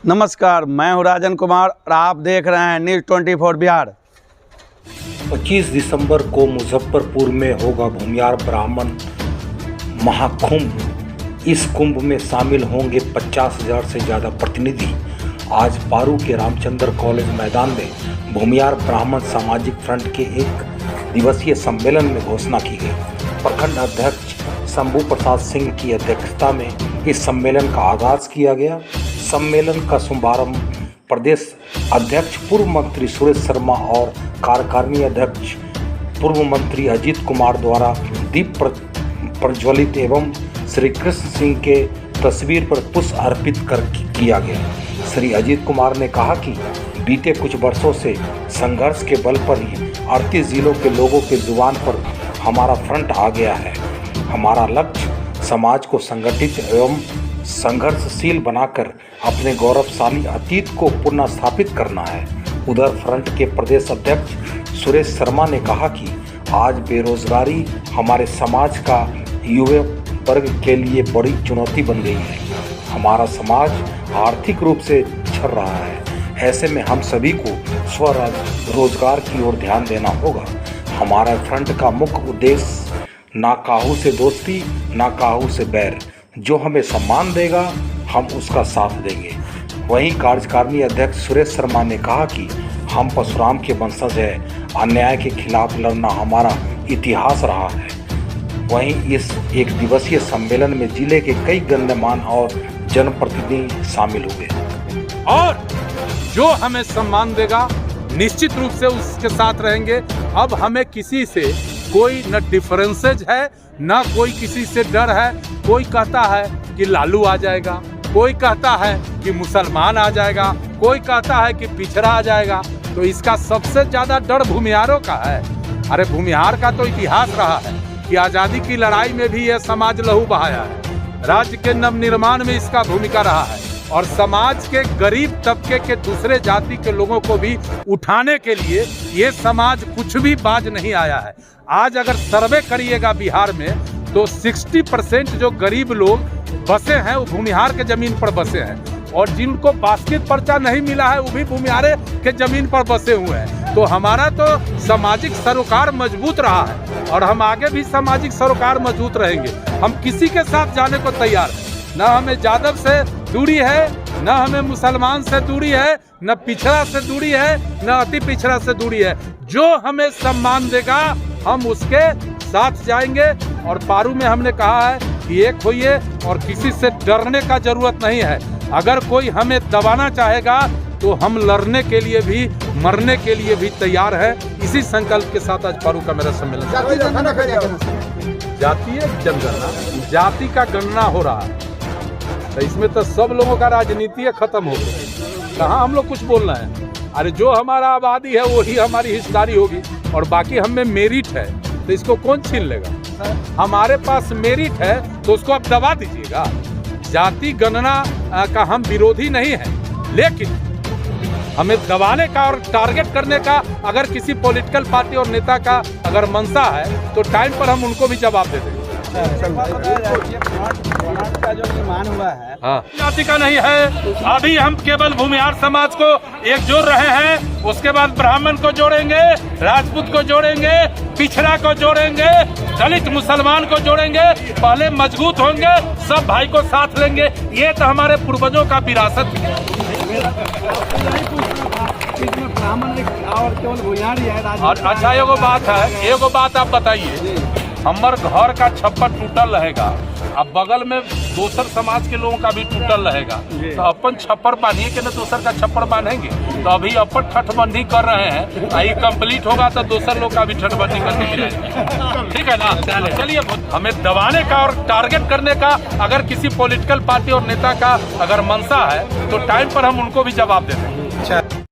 नमस्कार, मैं हूं राजन कुमार और आप देख रहे हैं न्यूज़ 24 बिहार। 25 दिसंबर को मुजफ्फरपुर में होगा भूमियार ब्राह्मण महाकुंभ। इस कुंभ में शामिल होंगे 50,000 से ज़्यादा प्रतिनिधि। आज पारू के रामचंद्र कॉलेज मैदान में भूमियार ब्राह्मण सामाजिक फ्रंट के एक दिवसीय सम्मेलन में घोषणा की गई। प्रखंड अध्यक्ष शंभू प्रसाद सिंह की अध्यक्षता में इस सम्मेलन का आगाज किया गया। सम्मेलन का शुभारंभ प्रदेश अध्यक्ष पूर्व मंत्री सुरेश शर्मा और कार्यकारिणी अध्यक्ष पूर्व मंत्री अजीत कुमार द्वारा दीप प्रज्वलित एवं श्री कृष्ण सिंह के तस्वीर पर पुष्प अर्पित कर किया गया। श्री अजीत कुमार ने कहा कि बीते कुछ वर्षों से संघर्ष के बल पर ही 38 जिलों के लोगों के जुबान पर हमारा फ्रंट आ गया है। हमारा लक्ष्य समाज को संगठित एवं संघर्षशील बनाकर अपने गौरवशाली अतीत को पुनः स्थापित करना है। उधर फ्रंट के प्रदेश अध्यक्ष सुरेश शर्मा ने कहा कि आज बेरोजगारी हमारे समाज का युवा वर्ग के लिए बड़ी चुनौती बन गई है। हमारा समाज आर्थिक रूप से छर रहा है। ऐसे में हम सभी को स्वरोजगार की ओर ध्यान देना होगा। हमारा फ्रंट का मुख्य उद्देश्य ना काहू से दोस्ती ना काहू से बैर। जो हमें सम्मान देगा हम उसका साथ देंगे। वहीं कार्यकारिणी अध्यक्ष सुरेश शर्मा ने कहा कि हम परशुराम के वंशज हैं। अन्याय के खिलाफ लड़ना हमारा इतिहास रहा है। वहीं इस एक दिवसीय सम्मेलन में जिले के कई गण्यमान्य और जनप्रतिनिधि शामिल हुए और जो हमें सम्मान देगा निश्चित रूप से उसके साथ रहेंगे। अब हमें किसी से कोई न डिफरेंसेज है न कोई किसी से डर है। कोई कहता है कि लालू आ जाएगा, कोई कहता है कि मुसलमान आ जाएगा, कोई कहता है कि पिछड़ा आ जाएगा। तो इसका सबसे ज़्यादा डर भूमिहारों का है। अरे भूमिहार का तो इतिहास रहा है कि आज़ादी की लड़ाई में भी यह समाज लहू बहाया है। राज्य के नवनिर्माण में इसका भूमिका रहा है और समाज के गरीब तबके के दूसरे जाति के लोगों को भी उठाने के लिए ये समाज कुछ भी बाज नहीं आया है। आज अगर सर्वे करिएगा बिहार में तो 60% जो गरीब लोग बसे हैं वो भूमिहार के जमीन पर बसे हैं और जिनको बास्केट पर्चा नहीं मिला है वो भी भूमिहारे के जमीन पर बसे हुए हैं। तो हमारा तो सामाजिक सरोकार मजबूत रहा है और हम आगे भी सामाजिक सरोकार मजबूत रहेंगे। हम किसी के साथ जाने को तैयार हैं। न हमें यादव से दूरी है, न हमें मुसलमान से दूरी है, न पिछड़ा से दूरी है, न अति पिछड़ा से दूरी है। जो हमें सम्मान देगा हम उसके साथ जाएंगे। और पारू में हमने कहा है कि एक होइए और किसी से डरने का जरूरत नहीं है। अगर कोई हमें दबाना चाहेगा तो हम लड़ने के लिए भी मरने के लिए भी तैयार है। इसी संकल्प के साथ आज पारू का मेरा सम्मेलन। जातीय जनगणना, जाति का गणना हो रहा है तो इसमें तो सब लोगों का राजनीति खत्म हो गई। कहाँ हम लोग कुछ बोल रहे हैं। अरे जो हमारा आबादी है वही हमारी हिस्सेदारी होगी और बाकी हमें मेरिट है तो इसको कौन छीन लेगा। हमारे पास मेरिट है तो उसको आप दबा दीजिएगा। जाति गणना का हम विरोधी नहीं है, लेकिन हमें दबाने का और टारगेट करने का अगर किसी पॉलिटिकल पार्टी और नेता का अगर मंशा है तो टाइम पर हम उनको भी जवाब दे देंगे। का जो निर्माण हुआ है जाति का नहीं है। अभी हम केवल भूमिहार समाज को एक जोड़ रहे हैं, उसके बाद ब्राह्मण को जोड़ेंगे, राजपूत को जोड़ेंगे, पिछड़ा को जोड़ेंगे, दलित मुसलमान को जोड़ेंगे। पहले मजबूत होंगे, सब भाई को साथ लेंगे। ये तो हमारे पूर्वजों का विरासत है। और अच्छा एगो बात है, एगो बात आप बताइए, हमार घर का छप्पर टूटल रहेगा, अब बगल में दोसर समाज के लोगों का भी टूटल रहेगा तो अपन छप्पर बांधिए कि न दोसर का छप्पर बांधेंगे। तो अभी अपन ठठबंदी कर रहे हैं, ये कंप्लीट होगा तो दोसर लोग का भी ठठबंदी करके गिराएंगे। ठीक है ना। चलिए, हमें दबाने का और टारगेट करने का अगर किसी पॉलिटिकल पार्टी और नेता का अगर मंशा है तो टाइम पर हम उनको भी जवाब दे देंगे।